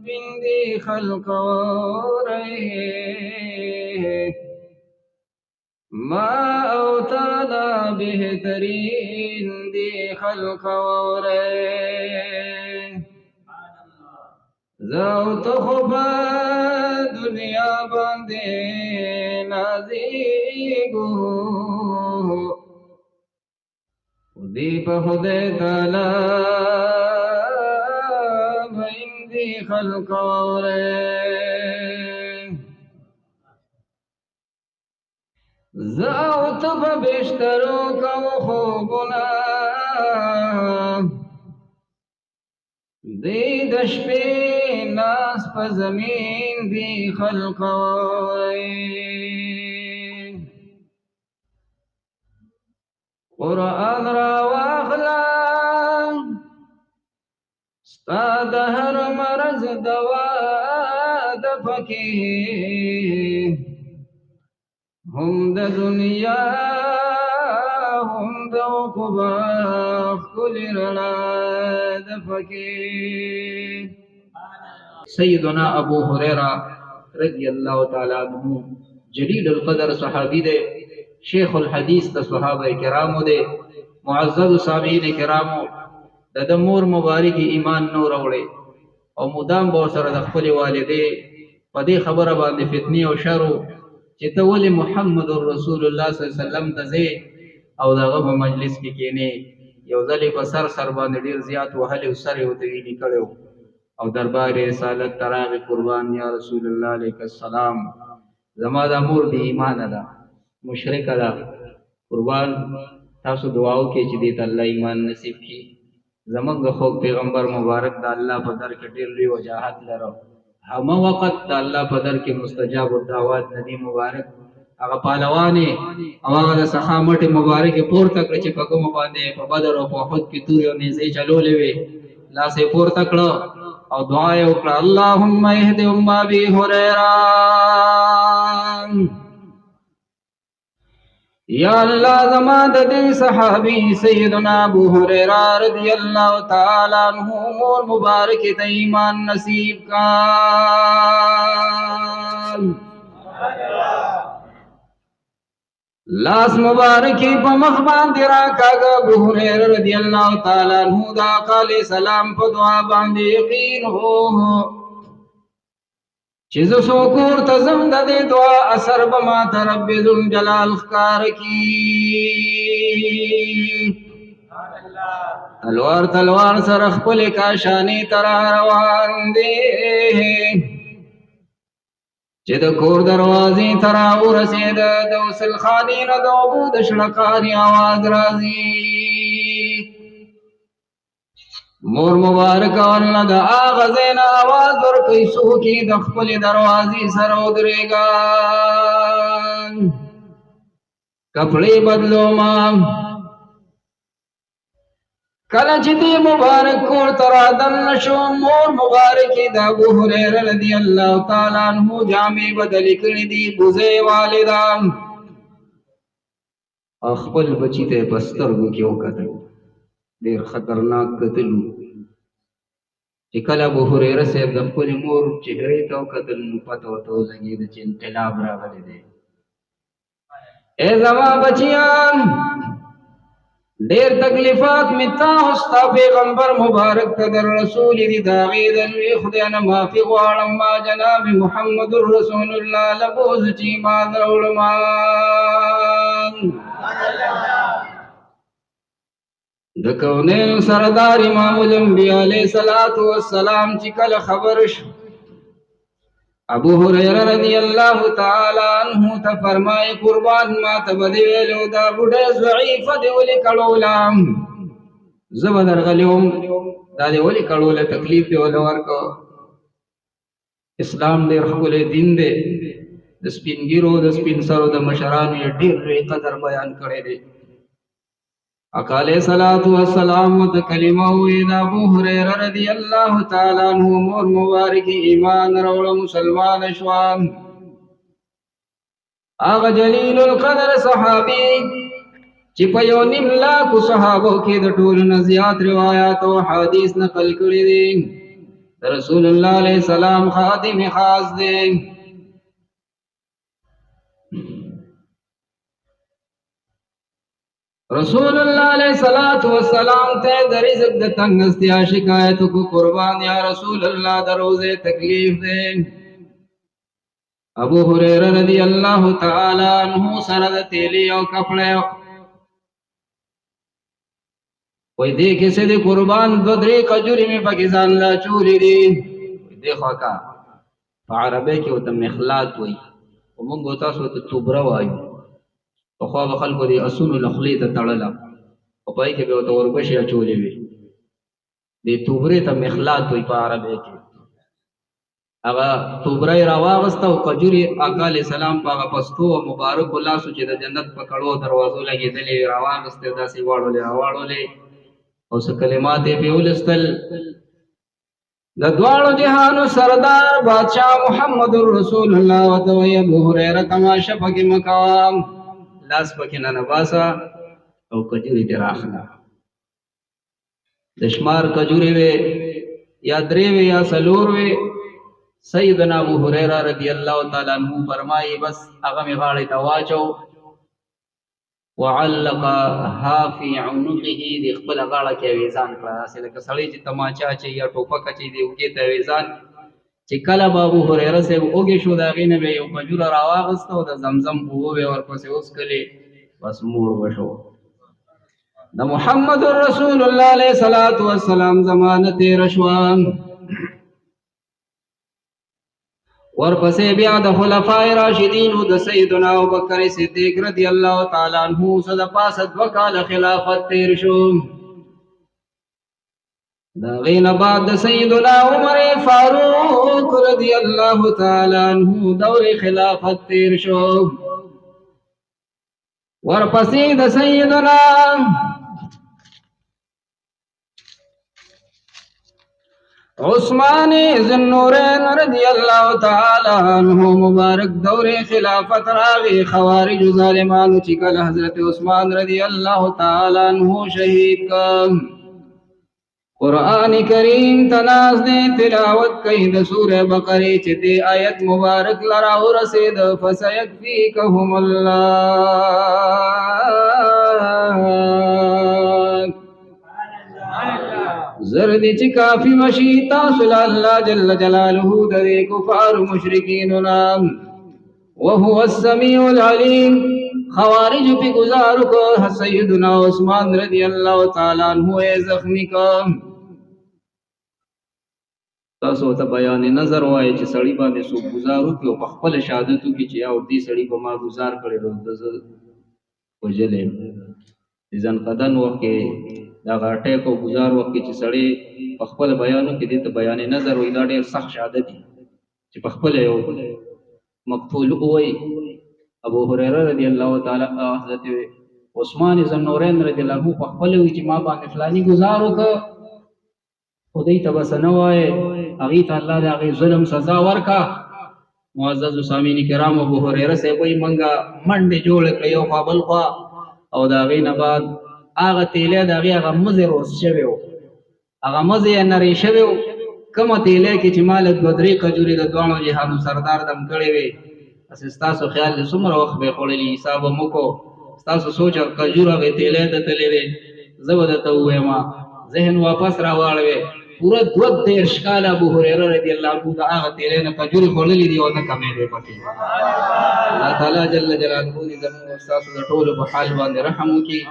بندی خلق رہے ما او تعالی بہترین دی خلق رہے زو تخبا دنیا باندے نازیگو دی پا خدے تعالی بہندی خلق رہے زو تخبا بیشترو کو خوبنا دی دشپی ناس پا زمین دی خلق قرآن را واخلا ستا دهر مرز دوا دپکی هم د دنیا هم د عقبا خل رنا دپکی سیدنا ابو ہریرہ رضی اللہ تعالیٰ عنہ جلیل القدر صحابی دے شیخ الحدیث دا صحابہ کرامو دے معزز سامعین کرامو دا دمور مبارک ایمان نو روڑے او مدام باور سره د خپل والدې په دې خبره باندې فتنې او شرو چې ته ولې محمد رسول الله صلی الله علیه وسلم ته ځې او دغه په مجلس کې کېنې یو ځلې په سر باندې ډېر زیات وهلې او سر یې ورته ویلي کړی او دربار رسالت تراغ قربان یا رسول الله علیه السلام زما د مور دی ایمان ده مشرک ده قربان تاسو دعا وکړئ چې دې ته الله ایمان نصیب کړي زمونږ خو پیغمبر مبارک د الله په در کې ډېر لوی وجاهت لرو همه وخت د الله په در کې مستجاب الدعوات نبی مبارک هغه پهلوانې او هغه د سخامت مبارک پورته کړ چې په کوم باندې په بدر او په احد کې تورې او نیزې چلولې وې لاس یې پورته کړ او دعا یې وکړه اللهم اهد ام ابي هريره یا اللہ زما د دې صحابی سیدنا ابو هريره رضی اللہ تعالی عنہ مور مبارک ته ایمان نصیب کا لاس مبارکی په مخ باندې راکاږه ابو هريره رضی اللہ تعالی عنہ دا قال سلام په دعا باندې یقین هو چیز سوکور تزم دا دے دعا اثر بما ترب ذل جلال خکار کی تلوار تلوار سرخ پل کاشانی ترا روان دے چید کور دروازی ترا ورسید دوسل خانین دو بود شڑکانی آواز رازی مور مبارک اللہ دا آغازین آواز ورکی سوکی دخپل دروازی سر ادرے گا کپڑی بدلو مام کلچ دی مبارک کور ترا دن نشو مور مبارکی دا ابو هريره رضی اللہ تعالیٰ عنہ جامع بدلی کردی دی بوزے والدان اخپل بچی تے بسترگو کیوں قتل دیر خطرناک قتلو چې کله ابو هريره صاحب د خپل مور چهرې ته وکتل نو پته ورته ولګېده چې انقلاب راغلی دی اے زما بچیان ډېر تکلیفات مې تاسو ته پیغمبر مبارک ته در رسول دي د هغې د لوی خدای نه معافي غواړم ما جناب محمد رسول الله لبوز چې ایمان راوړم د کونین سردار امام الانبیاء علیہ السلام چې کله خبر شو ابو هريره رضی اللہ تعالی عنہ ته فرمائے قربان ما ته بدی ویلو دا بوډه ضعیف دی ولي کړولم زبر درغلیوم دا دی ولي کړول تکلیف دی ول ورکو اسلام ډیر خپل دین دی د سپینګیرو د سپین سرو د مشرانو ډیر لوی قدر بیان کړی دی اقاله صلوات و سلام د کلمه وی د ابو هريره رضی الله تعالی عنہ مور مبارک ایمان راوړ مسلمان شوان اغه جلیل القدر صحابی چې په یو نیم لاکو صحابو کې د ټولو نه زیات روایت او حدیث نقل کړي دي رسول الله علیہ السلام خادم خاص دے. رسول اللہ علیہ السلام تے در رزق د تنگستیا شکایت کو قربان یا رسول اللہ در روزے تکلیف دے. ابو ہریرہ رضی اللہ تعالی عنہ سرد تیلی او کپڑے وی دے کسی دی قربان دو دری کجوری میں پاکستان لا چولی دی. دیکھو کا عربی کی ہوتا مخلات وی ومنگو تاسو تا توبرا وایو وخواب خلقو دی اسونو لخلی تا تڑلا وپائی که بیوتا وربشی چولی وی دی توبری تا مخلات وی پا عربی کی. اگا توبرائی رواغستا و کجوری آقا علیہ السلام پا اگا پستو و مبارک اللہ سو چی دا جنت پکڑو دروازو لگی دلی رواغستے دا سی وارو لے آوارو لے او سا کلمات پیولستل. دا دوارو جہانو سردار بادشاہ محمد رسول اللہ و دوی ابو حریرہ تماشا پکی مقام لاس پکی ننباسا او کجوری تی راخلا دشمار کجوری وے یا دری وے یا سلور وے. سیدنا ابو حریرہ رضی اللہ تعالیٰ عنہ فرمائی بس اغم غاڑی تواچو وعلقها فی عنقه دی خپل غاړه کې ویزان کړه اصل کې سړی چې تماچا چې یا ټوپک چې دی وګي ته ویزان چې کله ابو هريره سے وګي شو دا غینه به یو کجور راواغستو د زمزم بو به ورپسې اوس کلی بس موړ وشو. د محمد رسول الله علیه الصلاۃ والسلام زمانه تیر شوان ورپسې بیا د خلفای راشدین د سیدنا ابوبکر صدیق رضی الله تعالی عنہ صد پاسد وکاله خلافت تیر شو. دا غین بعد د سیدنا عمر فاروق رضی الله تعالی عنہ دور خلافت تیر شو. ورپسې د سیدنا عثمان ذوالنورین رضی اللہ تعالی عنہ مبارک دور خلافت راغی. خوارج ظالمانو چکل حضرت عثمان رضی اللہ تعالی عنہ شہید کا قرآن کریم تناز دے تلاوت کئی دا سورہ بقری چتے آیت مبارک لراؤ رسید فسیکفیکہم اللہ زردی چی کافی مشی تاصل اللہ جل جلالہ دے کفار مشرکیننا وہو السمیع العلیم. خوارج پی گزارو کو سیدنا عثمان رضی اللہ تعالیٰ عنہ زخمی کا تاسو ته بیان نظر وای چې سړی باندې سو گزارو کې او خپل شهادتو کې چې او دې سړی په ما گزار کړي د وجلې ځان قدن وکي دا غاټه کو گزار وکي چې سړی په خپل بیانو کې دې ته بیان نظر وای دا ډېر سخت شهادت دي چې په خپل یو مقتول وای. ابو هريره رضی الله تعالی حضرت عثمان ذوالنورین رضی الله عنه په خپل وی چې ما باندې فلانی گزار وکړه خدای ته بس نه وای هغه ته الله د هغه ظلم سزا ورکا. معزز سامعین کرام ابو هريره سے وای منګه منډه جوړ کړ یو قابل خوا او دا غي نه بعد هغه تیله دا هغه مزه روز شوی هغه مزه نری شوی کوم تیله کې چې مال بدري کجوري د دوانو جهانو سردار دم کړی وي اساس خیال دې څومره وخت به خړلې حساب مو کو تاسو سوچ کجوره غي تیله ته تللې زبر ته وېما ذهن واپس راوړوي پورا 2 کال ابو هريره رضی الله عنه دا هغه تیرې نه کجوري خورلې دي او نه کمې دي پکې. الله تعالی جل جلاله دې زموږ استاد د ټولو په حال باندې رحم وکړي.